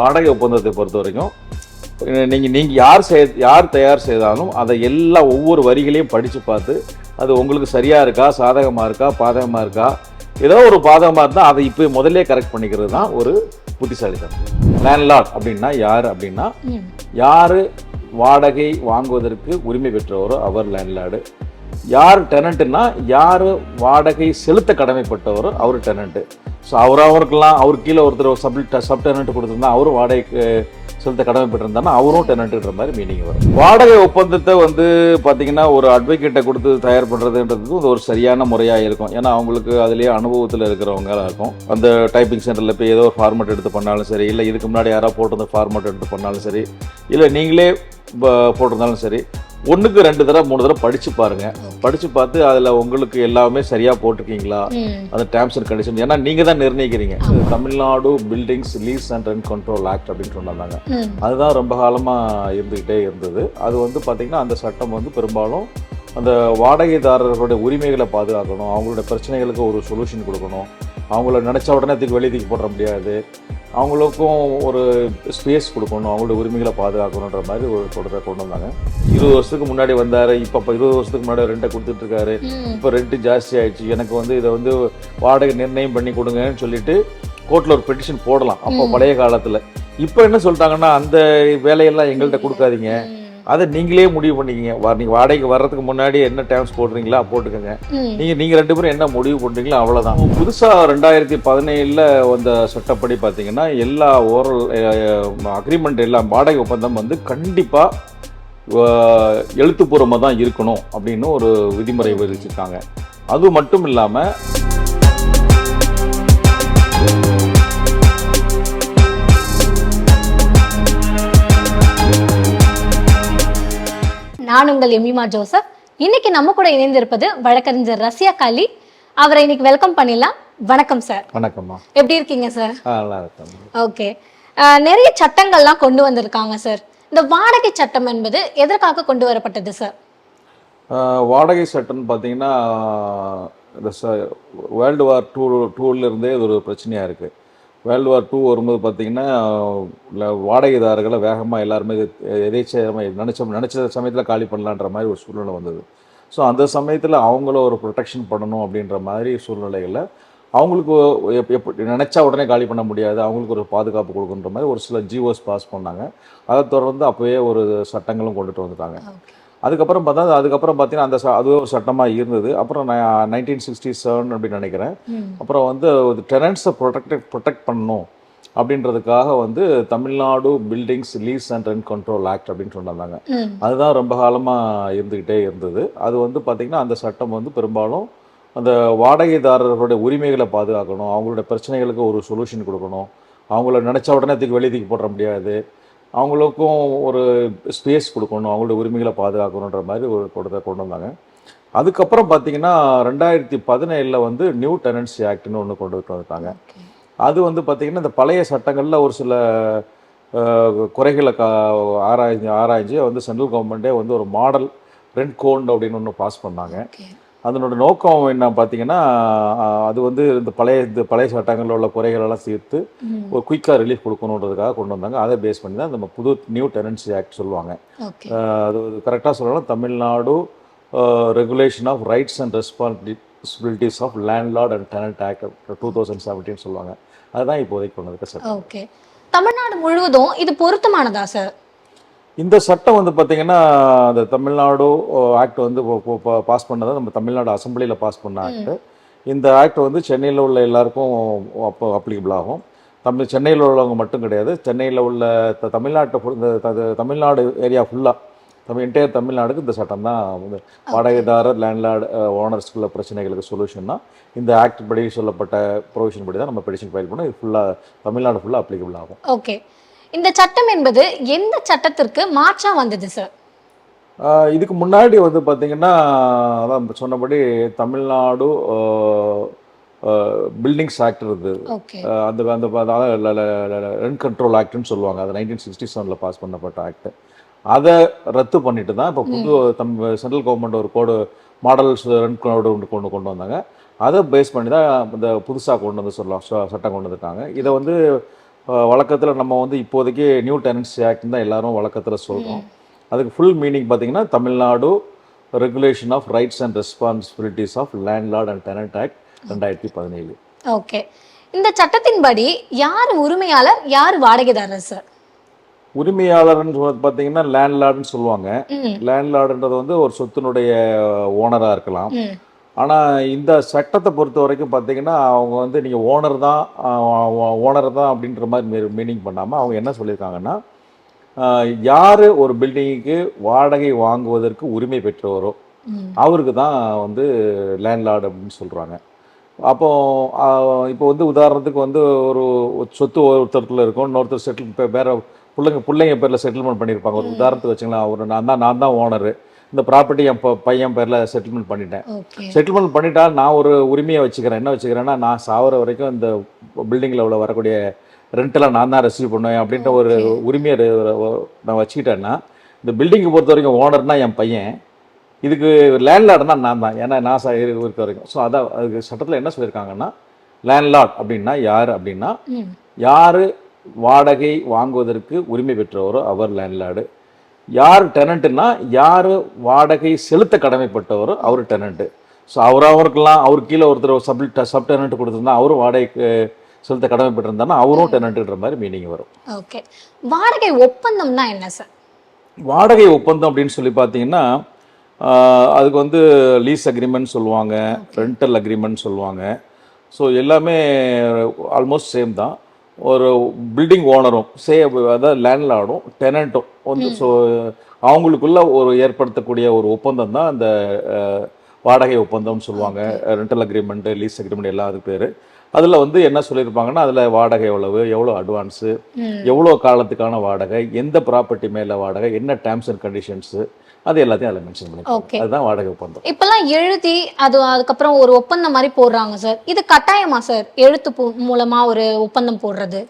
வாடகை ஒப்பந்தத்தை பொறுத்த வரைக்கும் நீங்கள் யார் தயார் செய்தாலும் அதை எல்லா ஒவ்வொரு வரிகளையும் படித்து பார்த்து அது உங்களுக்கு சரியாக இருக்கா, சாதகமாக இருக்கா, பாதகமாக இருக்கா, ஏதோ ஒரு பாதகமாக இருந்தால் அதை இப்போ முதல்ல கரெக்ட் பண்ணிக்கிறது தான் ஒரு புத்திசாலித்தனம். லேண்ட்லார்ட் அப்படின்னா யார் அப்படின்னா, யார் வாடகை வாங்குவதற்கு உரிமை பெற்றவரோ அவர் லேண்ட்லார்டு. யார் டெனண்ட்டுன்னா யார் வாடகை செலுத்த கடமைப்பட்டவரோ அவர் டெனண்ட்டு. ஸோ அவருக்கெல்லாம் அவர் கீழே ஒருத்தர் சப் டெனண்ட் கொடுத்துருந்தா அவரும் வாடகைக்கு செலுத்த கடமைப்பட்டிருந்தாங்கன்னா அவரும் டெனண்ட்டுன்ற மாதிரி மீனிங் வரும். வாடகை ஒப்பந்தத்தை பார்த்தீங்கன்னா ஒரு அட்வொகேட்டை கொடுத்து தயார் பண்ணுறதுன்றது ஒரு சரியான முறையாக இருக்கும். ஏன்னா அவங்களுக்கு அதுலேயே அனுபவத்தில் இருக்கிறவங்களா இருக்கும். அந்த டைப்பிங் சென்டரில் போய் ஏதோ ஒரு ஃபார்மேட் எடுத்து பண்ணாலும் சரி, இல்லை இதுக்கு முன்னாடி யாராவது போட்டிருந்த ஃபார்மேட் எடுத்து பண்ணாலும் சரி, இல்லை நீங்களே போட்டிருந்தாலும் சரி, 1க்கு 2 தடவை 3 தடவை படிச்சு பாருங்க. படிச்சு பார்த்து அதுல உங்களுக்கு எல்லாமே சரியா போட்டிருக்கீங்களா, அந்த டேர்ம்ஸ் அண்ட் கண்டிஷன். ஏன்னா நீங்க தான் நிர்ணயிக்கிறீங்க. Tamil Nadu buildings lease and rent control act அப்படின்னு சொன்னாங்க. அதுதான் ரொம்ப காலமா இருந்துகிட்டே இருந்தது. அது பாத்தீங்கன்னா அந்த சட்டம் பெரும்பாலும் அந்த வாடகைதாரர்களுடைய உரிமைகளை பாதுகாக்கணும், அவங்களுடைய பிரச்சனைகளுக்கு ஒரு சொல்யூஷன் கொடுக்கணும், அவங்கள நினைச்ச உடனே வெளியே தூக்கி போட முடியாது, அவங்களுக்கும் ஒரு ஸ்பேஸ் கொடுக்கணும், அவங்களோட உரிமைகளை பாதுகாக்கணுன்ற மாதிரி ஒரு தொடரை கொண்டு வந்தாங்க. 20 வருஷத்துக்கு முன்னாடி வந்தார். இப்போ 20 வருஷத்துக்கு முன்னாடி ரெண்டை கொடுத்துட்டு இருக்காரு. இப்போ ரெண்ட்டு ஜாஸ்தி ஆயிடுச்சு, எனக்கு இதை வாடகை நிர்ணயம் பண்ணி கொடுங்கன்னு சொல்லிட்டு கோர்ட்டில் ஒரு பெட்டிஷன் போடலாம் அப்போ பழைய காலத்தில். இப்போ என்ன சொல்லிட்டாங்கன்னா, அந்த வேலையெல்லாம் எங்கள்கிட்ட கொடுக்காதீங்க, அதை நீங்களே முடிவு பண்ணிக்கிங்க. நீங்கள் வாடகைக்கு வர்றதுக்கு முன்னாடி என்ன டேர்ம்ஸ் போடுறீங்களா போட்டுக்கோங்க, நீங்கள் 2 பேரும் என்ன முடிவு பண்ணுறீங்களோ அவ்வளோதான். புதுசாக 2017 வந்த சட்டப்படி பார்த்தீங்கன்னா எல்லா ஓரல் அக்ரிமெண்ட் எல்லாம் வாடகை ஒப்பந்தம் கண்டிப்பாக எழுத்துப்பூர்வமாக தான் இருக்கணும் அப்படின்னு ஒரு விதிமுறை விதிச்சிருக்காங்க. அது மட்டும் இல்லாமல் நான் உங்கள் எமிமா ஜோசப். இன்னைக்கு நம்ம கூட இணைந்திருப்பது வழக்கறிஞர் ரஷ்யா காலி. அவரை இன்னைக்கு வெல்கம் பண்ணிடலாம். வணக்கம் சார். வணக்கம்மா. எப்படி இருக்கீங்க சார்? நல்லா இருக்கேன். ஓகே, நிறைய சட்டங்கள்லாம் கொண்டு வந்திருக்காங்க சார். இந்த வாடகை சட்டம் என்பது எதற்காக கொண்டு வரப்பட்டது சார்? வாடகை சட்டம் பார்த்தீங்கன்னா வேர்ல்டு வார் 2 இருந்தே இது ஒரு பிரச்சனையாக இருக்குது. வேர்ல்டு வார் 2 வரும்போது பார்த்தீங்கன்னா வாடகைதாரர்களை வேகமாக எல்லாருமே நினச்ச சமயத்தில் காலி பண்ணலான்ற மாதிரி ஒரு சூழ்நிலை வந்தது. ஸோ அந்த சமயத்தில் அவங்கள ஒரு ப்ரொடெக்ஷன் பண்ணணும் அப்படின்ற மாதிரி சூழ்நிலைகளில் அவங்களுக்கு எப்படி நினச்சா உடனே காலி பண்ண முடியாது, அவங்களுக்கு ஒரு பாதுகாப்பு கொடுக்குன்ற மாதிரி ஒரு சில ஜிஓஸ் பாஸ் பண்ணாங்க. அதை தொடர்ந்து அப்போயே ஒரு சட்டங்களும் கொண்டுட்டு வந்துட்டாங்க. அதுக்கப்புறம் பார்த்தீங்கன்னா அதுவே ஒரு சட்டமாக இருந்தது. அப்புறம் 1967 அப்படின்னு நினைக்கிறேன். அப்புறம் டெனன்ட்ஸை ப்ரொடெக்ட் பண்ணணும் அப்படின்றதுக்காக Tamil Nadu buildings lease and rent control act அப்படின்னு சொன்னாங்க. அதுதான் ரொம்ப காலமாக இருந்துக்கிட்டே இருந்தது. அது பார்த்தீங்கன்னா அந்த சட்டம் பெரும்பாலும் அந்த வாடகைதாரர்களுடைய உரிமைகளை பாதுகாக்கணும், அவங்களுடைய பிரச்சனைகளுக்கு ஒரு சொல்யூஷன் கொடுக்கணும், அவங்கள நினச்ச உடனே வெளியே தூக்கி போட முடியாது, அவங்களுக்கும் ஒரு ஸ்பேஸ் கொடுக்கணும், அவங்களோட உரிமைகளை பாதுகாக்கணுன்ற மாதிரி ஒரு தொடரை கொண்டு வந்தாங்க. அதுக்கப்புறம் பார்த்தீங்கன்னா 2017 நியூ டெனன்சி ஆக்ட்னு ஒன்று கொண்டு வந்துட்டாங்க. அது பார்த்தீங்கன்னா இந்த பழைய சட்டங்களில் ஒரு சில குறைகளை ஆராய்ஞ்சு சென்ட்ரல் கவர்மெண்ட்டே ஒரு மாடல் ரெண்ட் கோட் அப்படின்னு ஒன்று பாஸ் பண்ணாங்க. அதனோட நோக்கம் என்ன பார்த்தீங்கன்னா, அது இந்த பழைய சட்டங்களில் உள்ள குறைகளெல்லாம் தீர்த்து ஒரு குயிக்காக ரிலீஃப் கொடுக்கணுன்றதுக்காக கொண்டு வந்தாங்க. அதை பேஸ் பண்ணி தான் நம்ம புது நியூ டெனன்சி ஆக்ட் சொல்லுவாங்க. அது கரெக்டாக சொல்லலாம், Tamil Nadu regulation of rights and responsibilities of landlord and tenant act 2017 சொல்லுவாங்க. அதுதான் இப்போதைக்கு கொண்டு வந்திருக்க சட்டம். ஓகே, தமிழ்நாடு முழுவதும் இது பொருத்தமானதா சார்? இந்த சட்டம் பார்த்தீங்கன்னா அந்த தமிழ்நாடு ஆக்ட் பாஸ் பண்ணதை நம்ம தமிழ்நாடு அசம்பிளியில் பாஸ் பண்ண ஆக்ட். இந்த ஆக்ட் சென்னையில் உள்ள எல்லாருக்கும் அப்ளிகபிள் ஆகும். சென்னையில் உள்ளவங்க மட்டும் கிடையாது, சென்னையில் உள்ள தமிழ்நாடு ஏரியா ஃபுல்லாக என்டையர் தமிழ்நாடுக்கு இந்த சட்டம் தான் வாடகைதாரர் லேண்ட்லார்டு ஓனர்ஸ்குள்ள பிரச்சனைகளுக்கு சொல்யூஷன்னா இந்த ஆக்ட் படி சொல்லப்பட்ட ப்ரொவிஷன் படி தான் நம்ம பெடிஷன் ஃபைல் பண்ணோம். இது ஃபுல்லாக தமிழ்நாடு ஃபுல்லாக அப்ளிகபிள் ஆகும். ஓகே, இந்த சட்டம் என்பது எந்த சட்டத்திற்கு மாற்றா வந்தது சார்? இதுக்கு முன்னாடி பார்த்தீங்கன்னா அதான் சொன்னபடி தமிழ்நாடு பில்டிங்ஸ் ஆக்ட் இருந்தது. அந்த ரெண்ட் கண்ட்ரோல் ஆக்ட்னு சொல்லுவாங்க. அது 1967 பாஸ் பண்ணப்பட்ட ஆக்ட். அதை ரத்து பண்ணிட்டு தான் இப்போ புது சென்ட்ரல் கவர்மெண்ட் ஒரு கோடு மாடல்ஸ் ரெண்ட் கோடு கொண்டு வந்தாங்க. அதை பேஸ் பண்ணி தான் இந்த புதுசாக கொண்டு சொல்லலாம் சட்டம் கொண்டு வந்துட்டாங்க. இதை வழக்கத்தில் நம்ம வந்து இப்போதைக்கு நியூ டெனன்சி ஆக்ட் தான் எல்லாரும் வழக்கத்தில் சொல்கிறோம். அதுக்கு ஃபுல் மீனிங் பார்த்தீங்கன்னா Tamil Nadu regulation of rights and responsibilities of landlord and tenant act 2017. Okay. இந்த சட்டத்தின்படி யார் உரிமையாளர், யார் வாடகைதாரர் சார்? உரிமையாளர்னு பார்த்தீங்கன்னா லேண்ட்லார்டுன்னு சொல்லுவாங்க. லேண்ட்லார்டுன்றது வந்து ஒரு சொத்தினுடைய ஓனராக இருக்கலாம். ஆனால் இந்த சட்டத்தை பொறுத்த வரைக்கும் பார்த்தீங்கன்னா அவங்க வந்து நீங்கள் ஓனர் தான் அப்படின்ற மாதிரி மீனிங் பண்ணாமல் அவங்க என்ன சொல்லியிருக்காங்கன்னா, யார் ஒரு பில்டிங்குக்கு வாடகை வாங்குவதற்கு உரிமை பெற்றவரோ அவருக்கு தான் வந்து லேண்ட்லார்டு அப்படின்னு சொல்கிறாங்க. அப்போ இப்போ வந்து உதாரணத்துக்கு வந்து ஒரு சொத்து ஒருத்தரத்தில் இருக்கும், இன்னொருத்தர் செட்டில் வேற பிள்ளைங்க பேரில் செட்டில்மெண்ட் பண்ணியிருப்பாங்க. ஒரு உதாரணத்துக்கு வச்சுங்களேன், அவர் நான் தான் ஓனரு, இந்த ப்ராப்பர்ட்டி என் பையன் பேரில் செட்டில்மெண்ட் பண்ணிட்டேன். செட்டில்மெண்ட் பண்ணிட்டா நான் ஒரு உரிமையை வச்சுக்கிறேன். என்ன வச்சுக்கிறேன்னா, நான் சாவர வரைக்கும் இந்த பில்டிங்கில் உள்ள வரக்கூடிய ரெண்டெல்லாம் நான் தான் ரிசீவ் பண்ணுவேன் அப்படின்ற ஒரு உரிமையை நான் வச்சுக்கிட்டேன்னா, இந்த பில்டிங்கை பொறுத்த வரைக்கும் ஓனர்னா என் பையன், இதுக்கு லேண்ட்லார்டுனா நான் தான், ஏன்னா நான் இருக்க வரைக்கும். ஸோ அதான் அதுக்கு சட்டத்தில் என்ன சொல்லியிருக்காங்கன்னா, லேண்ட்லார்ட் அப்படின்னா யார் அப்படின்னா, யார் வாடகை வாங்குவதற்கு உரிமை பெற்றவரோ அவர் லேண்ட்லார்டு. யார் டெனண்ட்டுன்னா யார் வாடகை செலுத்த கடமைப்பட்டவரோ அவர் டெனண்ட்டு. ஸோ அவருக்கெல்லாம் அவருக்கு கீழே ஒருத்தர் சப் டெனண்ட் கொடுத்துருந்தா அவரும் வாடகைக்கு செலுத்த கடமைப்பட்டிருந்தானா அவரும் டெனண்ட்டுன்ற மாதிரி மீனிங் வரும். ஓகே. வாடகை ஒப்பந்தம்னா என்ன சார்? வாடகை ஒப்பந்தம் அப்படின்னு சொல்லி பார்த்தீங்கன்னா, அதுக்கு வந்து லீஸ் அக்ரிமெண்ட் சொல்லுவாங்க, ரெண்டல் அக்ரிமெண்ட் சொல்லுவாங்க. ஸோ எல்லாமே ஆல்மோஸ்ட் சேம் தான். ஒரு பில்டிங் ஓனரும் அதாவது லேண்ட்லார்டும் டெனண்ட்டும் வந்து ஸோ அவங்களுக்குள்ள ஒரு ஏற்படுத்தக்கூடிய ஒரு ஒப்பந்தம் தான் அந்த வாடகை ஒப்பந்தம்னு சொல்லுவாங்க. ரெண்டல் அக்ரிமெண்ட்டு, லீஸ் அக்ரிமெண்ட் எல்லாம் அதுக்கு பேர். அதில் வந்து என்ன சொல்லியிருப்பாங்கன்னா, அதில் வாடகை எவ்வளோ அட்வான்ஸு, எவ்வளோ காலத்துக்கான வாடகை, எந்த ப்ராப்பர்ட்டி மேலே வாடகை, என்ன டேர்ம்ஸ் அண்ட் கண்டிஷன்ஸு, அது எல்லாத்தையும் அதில் மென்ஷன் பண்ணிருக்காங்க. அதுதான் வாடகை ஒப்பந்தம். இப்பெல்லாம் எழுதி அதுக்கப்புறம் ஒரு ஒப்பந்தம் மாதிரி போடுறாங்க சார். இது கட்டாயமா சார், எழுத்து மூலமா ஒரு ஒப்பந்தம் போடுறது?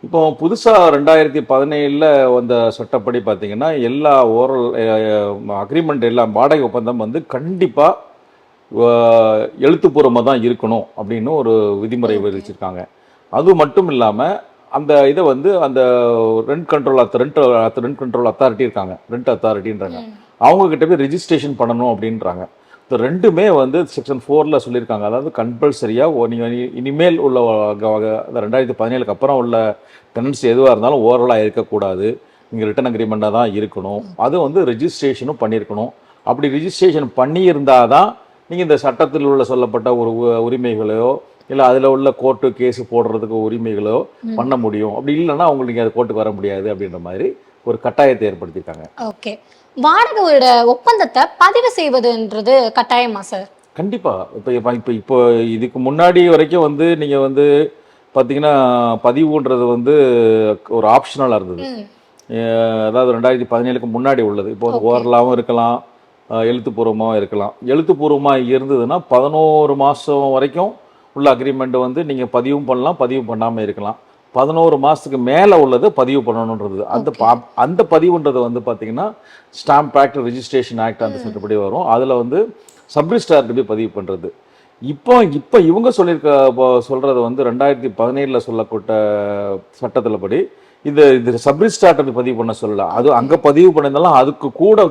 இப்போ புதுசாக 2017 வந்த சட்டப்படி பார்த்தீங்கன்னா, எல்லா ஓரல் அக்ரிமெண்ட் எல்லாம் வாடகை ஒப்பந்தம் வந்து கண்டிப்பாக எழுத்துப்பூர்வமாக தான் இருக்கணும் அப்படின்னு ஒரு விதிமுறை விதிச்சிருக்காங்க. அது மட்டும் இல்லாமல் அந்த இதை வந்து அந்த ரெண்ட் கண்ட்ரோல் அத்தாரிட்டி இருக்காங்க, ரெண்ட் அத்தாரிட்டின்றாங்க, அவங்க கிட்ட போய் ரெஜிஸ்ட்ரேஷன் பண்ணணும் அப்படின்றாங்க. இந்த ரெண்டுமே வந்து செக்ஷன் 4 சொல்லியிருக்காங்க. அதாவது கம்பல்சரியாக நீங்கள் இனிமேல் உள்ள 2017 அப்புறம் உள்ள டெனன்சி எதுவாக இருந்தாலும் ஓரலாக இருக்கக்கூடாது, நீங்கள் ரிட்டன் அக்ரிமெண்ட்டாக தான் இருக்கணும். அது வந்து ரெஜிஸ்ட்ரேஷனும் பண்ணியிருக்கணும். அப்படி ரெஜிஸ்ட்ரேஷன் பண்ணியிருந்தால் தான் நீங்கள் இந்த சட்டத்தில் உள்ள சொல்லப்பட்ட ஒரு உரிமைகளையோ இல்லை அதில் உள்ள கோர்ட்டு கேஸு போடுறதுக்கு உரிமைகளோ பண்ண முடியும். அப்படி இல்லைன்னா உங்களுக்கு அது கோர்ட்டுக்கு வர முடியாது அப்படின்ற மாதிரி ஒரு கட்டாயத்தை ஏற்படுத்தியிருக்காங்க. ஓகே. வாடகையோட ஒப்பந்தத்தை பதிவு செய்வதுன்றது கட்டாயமா சார்? கண்டிப்பாக. இப்போ இதுக்கு முன்னாடி வரைக்கும் வந்து நீங்கள் வந்து பார்த்தீங்கன்னா பதிவுன்றது வந்து ஒரு ஆப்ஷனலாக இருந்தது. அதாவது 2017 முன்னாடி உள்ளது. இப்போ வந்து ஓரலாகவும் இருக்கலாம், எழுத்துப்பூர்வமாகவும் இருக்கலாம். எழுத்துப்பூர்வமாக இருந்ததுன்னா 11 மாதம் வரைக்கும் உள்ள அக்ரிமெண்ட் வந்து நீங்கள் பதிவும் பண்ணலாம், பதிவு பண்ணாமல் இருக்கலாம். 11 மாதத்துக்கு மேலே உள்ளது பதிவு பண்ணணுன்றது. அந்த பதிவுன்றது வந்து பார்த்தீங்கன்னா ஸ்டாம்ப் ஆக்ட், ரெஜிஸ்ட்ரேஷன் ஆக்ட் அந்த சட்டப்படி வரும். அதில் வந்து சப்ரிஜிஸ்ட்ரார்கிட்ட போய் பதிவு பண்ணுறது. இப்போ இவங்க சொல்கிறது வந்து 2017 சொல்லப்பட்ட சட்டத்தில் படி இது சப்ரிஜிஸ்ட்ரார்கிட்ட போய் பதிவு பண்ண சொல்லலாம். அது அங்கே பதிவு பண்ணியிருந்தாலும் அதுக்கு கூட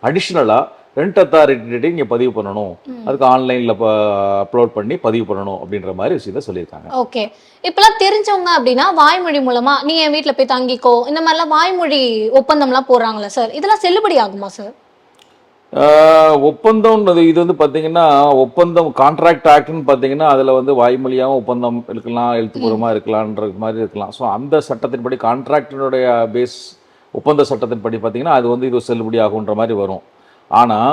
அடிஷ்னலாக ரெண்ட் அத்தாரிட்டி இங்கே பதிவு பண்ணணும், அதுக்கு ஆன்லைனில் அப்லோட் பண்ணி பதிவு பண்ணணும் அப்படின்ற மாதிரி விஷயத்தை சொல்லியிருக்காங்க. ஓகே. இப்பெல்லாம் தெரிஞ்சவங்க அப்படின்னா வாய்மொழி மூலமா நீ என் வீட்டில் போய் தங்கிக்கோ, இந்த மாதிரிலாம் வாய்மொழி ஒப்பந்தம்லாம் போடுறாங்களா சார்? இதெல்லாம் செல்லுபடி ஆகுமா சார்? ஒப்பந்தம் இது வந்து பார்த்தீங்கன்னா ஒப்பந்தம் கான்ட்ராக்ட் ஆக்ட்னு பார்த்தீங்கன்னா அதில் வந்து வாய்மொழியாகவும் ஒப்பந்தம் இருக்கலாம், எழுத்துப்பூர்வமாக இருக்கலான்ற மாதிரி இருக்கலாம். ஸோ அந்த சட்டத்தின்படி கான்ட்ராக்டினுடைய பேஸ் ஒப்பந்த சட்டத்தின்படி பார்த்தீங்கன்னா அது வந்து இது செல்லுபடி ஆகுன்ற மாதிரி வரும். ஆனால்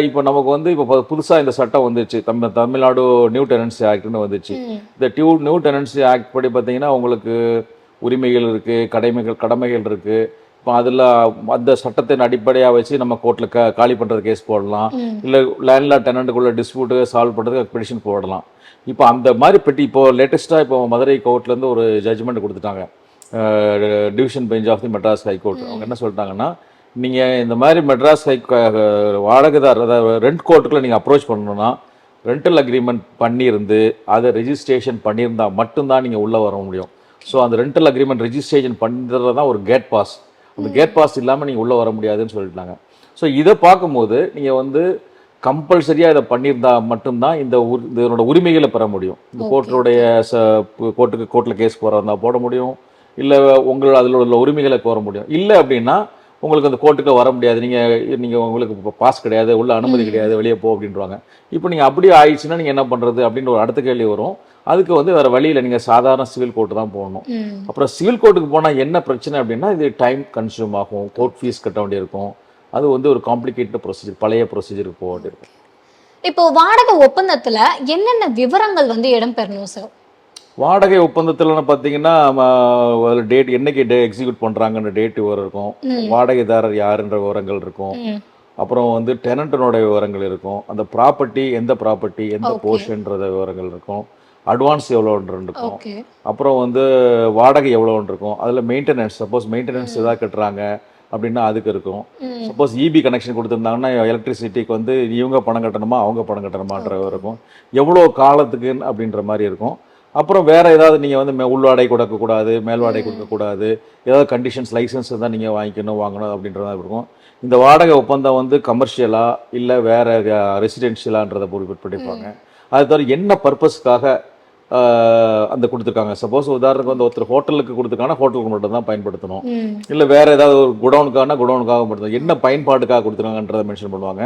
இப்போ நமக்கு வந்து இப்போ புதுசாக இந்த சட்டம் வந்துச்சு, தமிழ்நாடு நியூ டெனன்சி ஆக்ட்னு வந்துச்சு. இந்த நியூ டெனன்சி ஆக்ட் படி பார்த்தீங்கன்னா உங்களுக்கு உரிமைகள் இருக்குது, கடமைகள் இருக்குது. இப்போ அதில் அந்த சட்டத்தின் அடிப்படையாக வச்சு நம்ம கோர்ட்டில் காலி பண்ணுறது கேஸ் போடலாம், இல்லை லேண்ட்லார்ட் டெனண்ட்டுக்குள்ள டிஸ்பியூட்டு சால்வ் பண்ணுறதுக்கு பெட்டிஷன் போடலாம். இப்போ அந்த மாதிரி இப்போ லேட்டஸ்ட்டாக இப்போ மதுரை கோர்ட்லேருந்து ஒரு ஜட்ஜ்மெண்ட் கொடுத்துட்டாங்க, division bench of the Madras high court. அவங்க என்ன சொல்லிட்டாங்கன்னா, நீங்கள் இந்த மாதிரி மெட்ராஸ் வாடகைதார் அதாவது ரெண்ட் கோர்ட்டுக்குள்ள நீங்கள் அப்ரோச் பண்ணணும்னா ரெண்டல் அக்ரிமெண்ட் பண்ணியிருந்து அதை ரெஜிஸ்ட்ரேஷன் பண்ணியிருந்தால் மட்டும்தான் நீங்கள் உள்ளே வர முடியும். ஸோ அந்த ரெண்டல் அக்ரிமெண்ட் ரெஜிஸ்ட்ரேஷன் பண்ணுறது தான் ஒரு கேட் பாஸ். அந்த கேட் பாஸ் இல்லாமல் நீங்கள் உள்ளே வர முடியாதுன்னு சொல்லிட்டாங்க. ஸோ இதை பார்க்கும்போது நீங்கள் வந்து கம்பல்சரியாக இதை பண்ணியிருந்தா மட்டும்தான் இதனோட உரிமைகளை பெற முடியும். இந்த கோர்ட்டுடைய கோர்ட்டில் கேஸ் போகிறதா போட முடியும், இல்லை உங்களோட அதில் உள்ள உரிமைகளை கோர முடியும். இல்லை அப்படின்னா உங்களுக்கு அந்த கோர்ட்டுக்கு வர முடியாது, நீங்கள் உங்களுக்கு இப்போ பாஸ் கிடையாது, உள்ள அனுமதி கிடையாது, வெளியே போ அப்படின்றாங்க. இப்போ நீங்கள் அப்படியே ஆயிடுச்சுன்னா நீங்கள் என்ன பண்ணுறது அப்படின்ற ஒரு அடுத்த கேள்வி வரும். அதுக்கு வந்து வேறு வழியில் நீங்கள் சாதாரண சிவில் கோர்ட்டு தான் போகணும். அப்புறம் சிவில் கோர்ட்டுக்கு போனால் என்ன பிரச்சனை அப்படின்னா இது டைம் கன்சியூம் ஆகும், கோர்ட் ஃபீஸ் கட்ட வேண்டியிருக்கும். அது வந்து ஒரு காம்ப்ளிகேட்டட் ப்ரொசீஜர், பழைய ப்ரொசீஜருக்கு போக வேண்டியிருக்கும். இப்போ வாடகை ஒப்பந்தத்துல என்னென்ன விவரங்கள் வந்து இடம்பெறணும் சார்? வாடகை ஒப்பந்தத்தில் பார்த்தீங்கன்னா டேட் என்னைக்கு எக்ஸிக்யூட் பண்ணுறாங்கன்ற டேட் விவரம் இருக்கும், வாடகைதாரர் யாருன்ற விவரங்கள் இருக்கும், அப்புறம் வந்து டெனண்டனோட விவரங்கள் இருக்கும், அந்த ப்ராப்பர்ட்டி எந்த ப்ராப்பர்ட்டி எந்த போர்ஷன்ன்ற விவரங்கள் இருக்கும், அட்வான்ஸ் எவ்வளோன்னு இருக்கும், அப்புறம் வந்து வாடகை எவ்வளோன்னு இருக்கும், அதில் மெயின்டெனன்ஸ், சப்போஸ் மெயின்டெனன்ஸ் ஏதாவது கட்டுறாங்க அப்படின்னா அதுக்கு இருக்கும். சப்போஸ் இபி கனெக்ஷன் கொடுத்துருந்தாங்கன்னா எலக்ட்ரிசிட்டிக்கு வந்து இவங்க பணம் கட்டணுமா அவங்க பணம் கட்டணுமான்ற இருக்கும், எவ்வளோ காலத்துக்கு அப்படின்ற மாதிரி இருக்கும். அப்புறம் வேறு ஏதாவது நீங்கள் வந்து உள்வாடகை கொடுக்கக்கூடாது, மேல் வாடகை கொடுக்கக்கூடாது, ஏதாவது கண்டிஷன்ஸ் லைசன்ஸ் தான் நீங்கள் வாங்கணும் அப்படின்ற மாதிரி இருக்கும். இந்த வாடகை ஒப்பந்தம் வந்து கமர்ஷியலா இல்லை வேறு ரெசிடென்ஷியலான்றதை படிப்பாங்க. அது தவிர என்ன பர்பஸ்க்காக அந்த கொடுத்துருக்காங்க. சப்போஸ் உதாரணத்துக்கு வந்து ஒருத்தர் ஹோட்டலுக்கு கொடுத்துருக்காங்கன்னா ஹோட்டலுக்கு மட்டும் தான் பயன்படுத்தணும், இல்லை வேறு ஏதாவது ஒரு குடோனுக்கான குடோனுக்காக மட்டும் என்ன பயன்பாட்டுக்காக கொடுத்துருக்காங்கன்றதை மென்ஷன் பண்ணுவாங்க,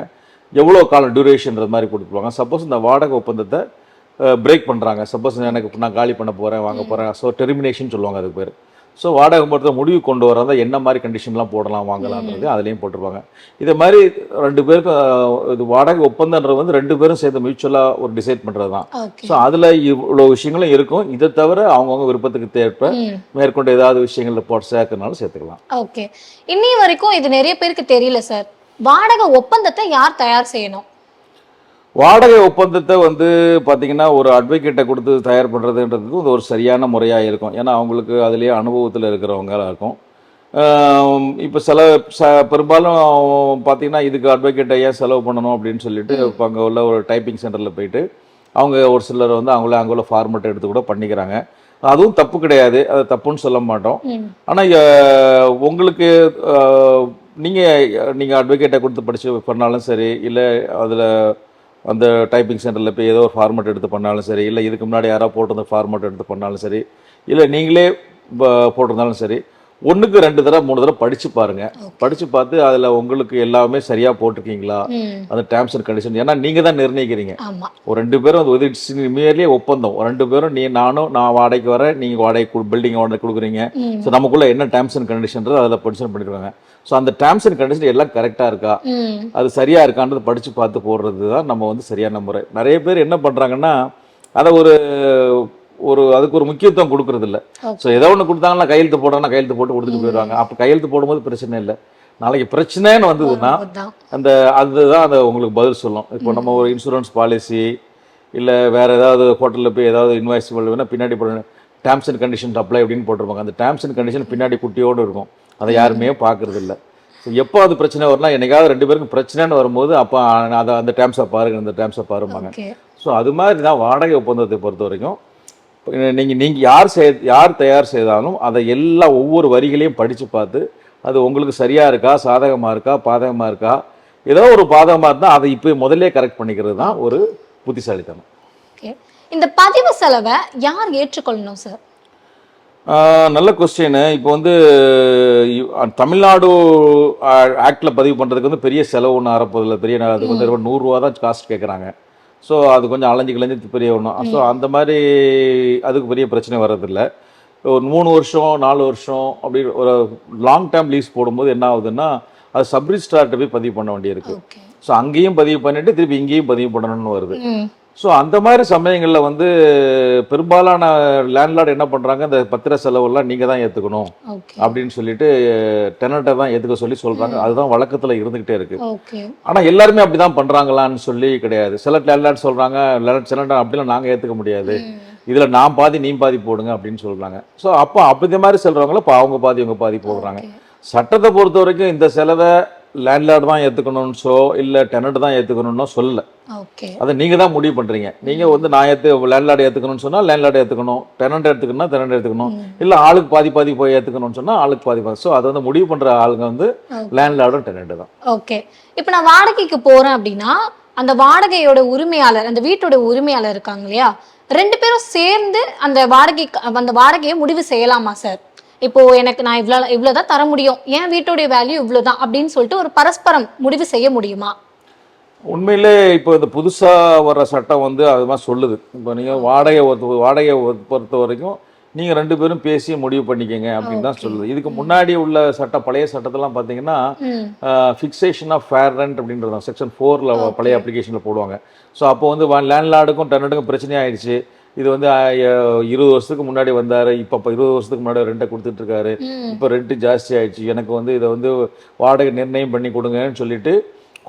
எவ்வளோ காலம் டியூரேஷன்றது மாதிரி கொடுத்துருவாங்க. சப்போஸ் இந்த வாடகை ஒப்பந்தத்தை பிரேக் பண்ணுறாங்க, சப்போஸ் எனக்கு நான் காலி பண்ண போகிறேன் வாங்க போகிறேன், ஸோ டெர்மினேஷன் சொல்லுவாங்க அதுக்கு பேர். ஸோ வாடகை ஒப்பந்தத்தை முடிவு கொண்டு வரதா என்ன மாதிரி கண்டிஷன்லாம் போடலாம் வாங்கலான்றது அதுலேயும் போட்டிருப்பாங்க. இதை மாதிரி ரெண்டு பேருக்கும் இது வாடகை ஒப்பந்தன்றது வந்து ரெண்டு பேரும் சேர்ந்து மியூச்சுவலாக ஒரு டிசைட் பண்ணுறது தான். ஸோ அதில் இவ்வளோ விஷயங்களும் இருக்கும். இதை தவிர அவங்கவுங்க விருப்பத்துக்கு ஏற்ப மேற்கொண்டு ஏதாவது விஷயங்களில் போட்டு சேர்க்கறனாலும் சேர்த்துக்கலாம். ஓகே, இன்னி வரைக்கும் இது நிறைய பேருக்கு தெரியல சார், வாடகை ஒப்பந்தத்தை யார் தயார் செய்யணும்? வாடகை ஒப்பந்தத்தை வந்து பார்த்திங்கன்னா ஒரு அட்வொகேட்டை கொடுத்து தயார் பண்ணுறதுன்றதுக்கு இது ஒரு சரியான முறையாக இருக்கும். ஏன்னா அவங்களுக்கு அதுலேயே அனுபவத்தில் இருக்கிறவங்களாக இருக்கும். இப்போ பெரும்பாலும் பார்த்திங்கன்னா இதுக்கு அட்வொகேட்டை ஏன் செலவு பண்ணணும் அப்படின்னு சொல்லிட்டு இப்போ அங்கே உள்ள ஒரு டைப்பிங் சென்டரில் போயிட்டு அவங்க ஒரு சிலர் வந்து அங்கே உள்ள ஃபார்மெட் எடுத்து கூட பண்ணிக்கிறாங்க. அதுவும் தப்பு கிடையாது, அது தப்புன்னு சொல்ல மாட்டோம். ஆனால் உங்களுக்கு நீங்கள் அட்வொகேட்டை கொடுத்து படித்து பண்ணாலும் சரி, இல்லை அதில் அந்த டைப்பிங் சென்டரில் போய் ஏதோ ஒரு ஃபார்மெட் எடுத்து பண்ணாலும் சரி, இல்லை இதுக்கு முன்னாடி யாராவது போட்டிருந்த ஃபார்மெட் எடுத்து பண்ணாலும் சரி, இல்லை நீங்களே போட்டிருந்தாலும் சரி, 1க்கு 2 தடவை 3 தடவை படித்து பாருங்கள். படித்து பார்த்து அதில் உங்களுக்கு எல்லாமே சரியாக போட்டிருக்கீங்களா, அந்த டேர்ம்ஸ் அண்ட் கண்டிஷன். ஏன்னா நீங்கள் தான் நிர்ணயிக்கிறீங்க. ஒரு 2 பேரும் அது மியர்லி ஒப்பந்தம், 2 பேரும் நான் வாடகைக்கு வரேன், நீங்கள் வாடகை பில்டிங் வாடகை கொடுக்குறீங்க. ஸோ நமக்குள்ள என்ன டேர்ம்ஸ் அண்ட் கண்டிஷன்றது அதில் படிச்சு பண்ணிடுவாங்க. ஸோ அந்த டேர்ம்ஸ் அண்ட் கண்டிஷன் எல்லாம் கரெக்டாக இருக்கா, அது சரியாக இருக்கான்றது படித்து பார்த்து போடுறது தான் நம்ம வந்து சரியான முறை. நிறைய பேர் என்ன பண்ணுறாங்கன்னா அதை அதுக்கு ஒரு முக்கியத்துவம் கொடுக்கறது இல்லை. ஸோ ஏதோ ஒன்று கொடுத்தாங்கன்னா கையெழுத்து போடுறாங்கன்னா கையெழுத்து போட்டு கொடுத்துட்டு போயிடுவாங்க. அப்போ கையெழுத்து போடும்போது பிரச்சனை இல்லை, நாளைக்கு பிரச்சனைன்னு வந்ததுன்னா அதுதான் அதை உங்களுக்கு பதில் சொல்லும். இப்போ நம்ம ஒரு இன்சூரன்ஸ் பாலிசி இல்லை வேறு ஏதாவது ஹோட்டலில் போய் ஏதாவது இன்வாய்ஸ் வேணால் பின்னாடி டேர்ம்ஸ் அண்ட் கண்டிஷன்ஸ் அப்ளை அப்படின்னு போட்டிருப்பாங்க. அந்த டேர்ம்ஸ் அண்ட் கண்டிஷன் பின்னாடி குட்டியோடு இருக்கும், அதை யாருமே பார்க்கறது இல்லை. ஸோ எப்போ அது பிரச்சனை வரலாம், என்னைக்காவது 2 பேருக்கும் பிரச்சனைன்னு வரும்போது அப்போ அதை அந்த டேர்ம்ஸை பாருங்க, அந்த டேர்ம்ஸை பாருப்பாங்க. ஸோ அது மாதிரி தான் வாடகை ஒப்பந்தத்தை பொறுத்த வரைக்கும் நீங்கள் யார் தயார் செய்தாலும் அதை எல்லாம் ஒவ்வொரு வரிகளையும் படித்து பார்த்து அது உங்களுக்கு சரியாக இருக்கா, சாதகமாக இருக்கா, பாதகமாக இருக்கா, ஏதோ ஒரு பாதகமாக இருந்தால் அதை இப்போ முதல்ல கரெக்ட் பண்ணிக்கிறது தான் ஒரு புத்திசாலித்தனம். இந்த பதிவு செலவை யார் ஏற்றுக்கொள்ளணும் சார்? நல்ல கொஸ்டின். இப்போ வந்து தமிழ்நாடு ஆக்டில் பதிவு பண்ணுறதுக்கு வந்து பெரிய செலவு ஒன்றும் ஆரப்போதில்லை, பெரிய அதுக்கு வந்து 100 ரூபா தான் காஸ்ட் கேட்குறாங்க. ஸோ அது கொஞ்சம் அலைஞ்சு பெரிய ஒன்றும். ஸோ அந்த மாதிரி அதுக்கு பெரிய பிரச்சனை வர்றதில்லை. ஒரு 3 வருஷம் 4 வருஷம் அப்படி ஒரு லாங் டேர்ம் லீஸ் போடும்போது என்ன ஆகுதுன்னா அது சப் ரிஜிஸ்ட்ரார்ட்ட போய் பதிவு பண்ண வேண்டியிருக்கு. ஸோ அங்கேயும் பதிவு பண்ணிட்டு திருப்பி இங்கேயும் பதிவு பண்ணணும்னு வருது. ஸோ அந்த மாதிரி சமயங்களில் வந்து பெரும்பாலான லேண்ட்லார்டு என்ன பண்ணுறாங்க, இந்த பத்திர செலவெல்லாம் நீங்கள் தான் ஏற்றுக்கணும் அப்படின்னு சொல்லிட்டு டெனண்ட்டை தான் ஏற்றுக்க சொல்கிறாங்க. அதுதான் வழக்கத்தில் இருந்துக்கிட்டே இருக்குது. ஆனால் எல்லாருமே அப்படி தான் பண்ணுறாங்களான்னு சொல்லி கிடையாது. சில லேண்ட்லார்டு சொல்கிறாங்க, சில அப்படிலாம் நாங்கள் ஏற்றுக்க முடியாது, இதில் நான் பாதி நீ பாதி போடுங்க அப்படின்னு சொல்கிறாங்க. ஸோ அப்போ அப்படி மாதிரி சொல்கிறவங்கள இப்போ அவங்க பாதி இவங்க பாதி போடுறாங்க. சட்டத்தை பொறுத்த வரைக்கும் இந்த செலவை லேண்ட்லார்டு தான் ஏற்றுக்கணும்னு இல்லை டெனண்ட் தான் ஏற்றுக்கணும்னு சொல்லல. ஓகே. அதை நீங்கள் தான் முடிவு பண்ணுறீங்க. நீங்கள் வந்து நான் லேண்ட்லார்டு ஏற்றுக்கணும்னு சொன்னால் லேண்ட்லார்டு ஏற்றுக்கணும், டெனண்ட் எடுத்துக்கணும்னா டெனண்ட் எடுத்துக்கணும், இல்லை ஆளுக்கு பாதி பாதி போய் ஏற்றுக்கணும்னு சொன்னால் ஆளுக்கு பாதி பாதி. ஸோ அதை வந்து முடிவு பண்ணுற ஆளுங்க வந்து லேண்ட்லார்டும் டெனண்ட் தான். ஓகே. இப்போ நான் வாடகைக்கு போகிறேன் அப்படின்னா அந்த வாடகையோட உரிமையாளர், அந்த வீட்டோட உரிமையாளர் இருக்காங்க இல்லையா, 2 பேரும் சேர்ந்து அந்த வாடகையை முடிவு செய்யலாமா சார்? இப்போ எனக்கு நான் இவ்வளோதான் தர முடியும், என் வீட்டோடைய வேல்யூ இவ்வளோதான் அப்படின்னு சொல்லிட்டு ஒரு பரஸ்பரம் முடிவு செய்ய முடியுமா? உண்மையிலே இப்போ இந்த புதுசாக வர்ற சட்டம் வந்து அது மாதிரி சொல்லுது. இப்போ நீங்கள் வாடகையை பொறுத்த வரைக்கும் நீங்கள் 2 பேரும் பேசி முடிவு பண்ணிக்கங்க அப்படின்னு தான் சொல்லுது. இதுக்கு முன்னாடி உள்ள பழைய சட்டத்தெல்லாம் பார்த்தீங்கன்னா ஃபிக்சேஷன் ஆஃப் ஃபேர் ரெண்ட் அப்படின்றது தான் செக்ஷன் 4ல் பழைய அப்ளிகேஷனில் போடுவாங்க. ஸோ அப்போ வந்து லேண்ட்லார்டுக்கும் டெனண்ட்டுக்கும் பிரச்சனையாயிடுச்சு. இது வந்து 20 வருஷத்துக்கு முன்னாடி வந்தார், இப்போ 20 வருஷத்துக்கு முன்னாடி ரெண்டை கொடுத்துட்ருக்காரு, இப்போ ரெண்ட்டு ஜாஸ்தி ஆயிடுச்சு, எனக்கு வந்து இதை வந்து வாடகை நிர்ணயம் பண்ணி கொடுங்கன்னு சொல்லிட்டு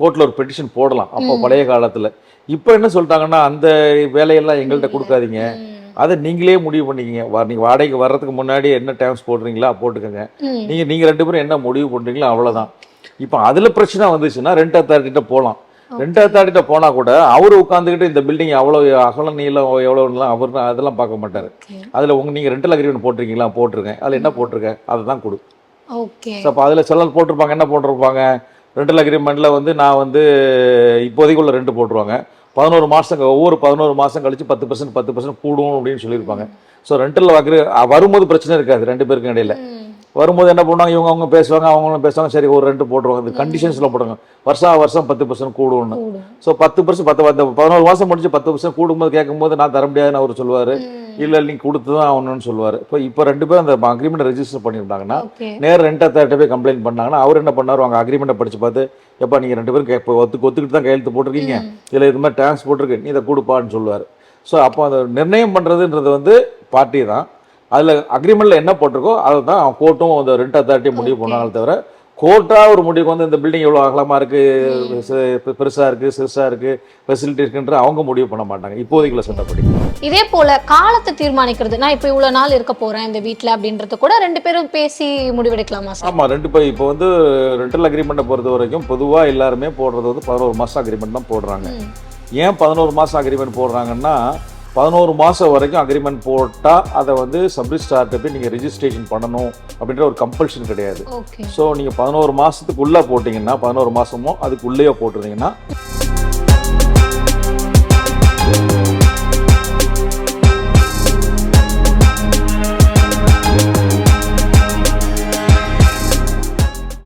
கோர்ட்டில் ஒரு பெட்டிஷன் போடலாம் அப்போ பழைய காலத்தில். இப்போ என்ன சொல்லிட்டாங்கன்னா அந்த வேலையெல்லாம் எங்கள்கிட்ட கொடுக்காதீங்க, அதை நீங்களே முடிவு பண்ணிக்கிங்க. நீங்கள் வாடகைக்கு வர்றதுக்கு முன்னாடி என்ன டேர்ம்ஸ் போடுறீங்களா போட்டுக்கோங்க, நீங்கள் 2 பேரும் என்ன முடிவு பண்ணுறீங்களோ அவ்வளோதான். இப்போ அதில் பிரச்சனை வந்துச்சுன்னா ரெண்ட் அத்தாரிட்டிகிட்ட போகலாம். ரெண்ட் அத்தாரிட்டிகிட்ட போனால் கூட அவர் உட்காந்துக்கிட்டு இந்த பில்டிங் எவ்வளோ அகலம் நீளம் எவ்வளோலாம் அவர் அதெல்லாம் பார்க்க மாட்டார். அதில் நீங்கள் ரெண்டல் அக்ரிமெண்ட் போட்டிருக்கீங்களா போட்டிருக்கேன், அதில் என்ன போட்டிருக்கேன் அதை தான் கொடு. ஓகே. ஸோ அப்போ அதில் சிலர் போட்டிருப்பாங்க, என்ன போட்டிருப்பாங்க, ரெண்டல் அக்ரிமெண்ட்டில் வந்து நான் வந்து இப்போதைக்கு உள்ள ரெண்ட் போட்டுருவாங்க, 11 மாதம் ஒவ்வொரு 11 மாதம் கழிச்சு 10% கூடும் அப்படின்னு சொல்லியிருப்பாங்க. ஸோ ரெண்டல் வரும்போது பிரச்சனை இருக்காது 2 பேருக்கும் இடையில. வரும்போது என்ன பண்ணுவாங்க, அவங்க பேசுவாங்க, அவங்களும் பேசுவாங்க, சரி ஒரு ரெண்ட் போட்டுருவாங்க. இந்த கண்டிஷன்ஸில் போடுவாங்க, வருஷம் 10% கூடும்னு. ஸோ 10% 11 மாதம் முடிச்சு 10% கூடும்போது கேட்கும்போது நான் தர முடியாதுன்னு அவர் சொல்லுவார், இல்லை நீங்கள் கொடுத்து தான் ஆகணும்னு சொல்லுவார். இப்போ 2 பேரும் அந்த அக்ரிமெண்ட் ரெஜிஸ்டர் பண்ணியிருந்தாங்கன்னா நேர் ரெண்ட் அத்தாரிட்ட போய் கம்ப்ளைண்ட் பண்ணாங்கன்னா அவர் என்ன பண்ணார், அவங்க அக்ரிமெண்ட்டை படித்து பார்த்து, எப்போ நீங்கள் 2 பேரும் இப்போ ஒத்துக்கிட்டு தான் கையெழுத்து போட்டிருக்கீங்க, இல்லை இது மாதிரி டேக்ஸ் போட்டிருக்கு, நீ இதை கொடுப்பான்னு சொல்லுவார். ஸோ அப்போ அந்த நிர்ணயம் பண்ணுறதுன்றது வந்து பார்ட்டி தான். அதில் அக்ரிமெண்ட்டில் என்ன போட்டிருக்கோ அதை தான் கோர்ட்டும் அந்த ரெண்ட் அத்தாரிட்டியும் முடிவு பண்ணாங்களே தவிர கோர்ட்டாக ஒரு முடிவுக்கு வந்து இந்த பில்டிங் எவ்வளோ அகலமாக இருக்குது, பெருசாக இருக்குது, சிறுசாக இருக்குது, ஃபெசிலிட்டி இருக்குன்ற அவங்க முடிவு பண்ண மாட்டாங்க இப்போதைக்குள்ள சட்டப்படி. இதே போல் காலத்தை தீர்மானிக்கிறது, நான் இப்போ இவ்வளோ நாள் இருக்க போகிறேன் இந்த வீட்டில் அப்படின்றது கூட 2 பேரும் பேசி முடிவெடுக்கலாமா சார்? ஆமாம், 2 பேர் இப்போ வந்து ரெண்டல் அக்ரிமெண்ட்டை பொறுத்த வரைக்கும் பொதுவாக எல்லாருமே போடுறது வந்து 11 மாதம் அக்ரிமெண்ட் தான் போடுறாங்க. ஏன் 11 மாதம் அக்ரிமெண்ட் போடுறாங்கன்னா 11 மாதம் வரைக்கும் அக்ரிமெண்ட் போட்டால் அதை வந்து சப்ரிஜிஸ்ட்ரார்ட்ட போய் நீங்கள் ரெஜிஸ்ட்ரேஷன் பண்ணணும் அப்படின்ற ஒரு கம்பல்ஷன் கிடையாது. ஸோ நீங்கள் 11 மாதத்துக்குள்ளே போட்டிங்கன்னா 11 மாதமோ அதுக்குள்ளேயோ போட்டிருந்தீங்கன்னா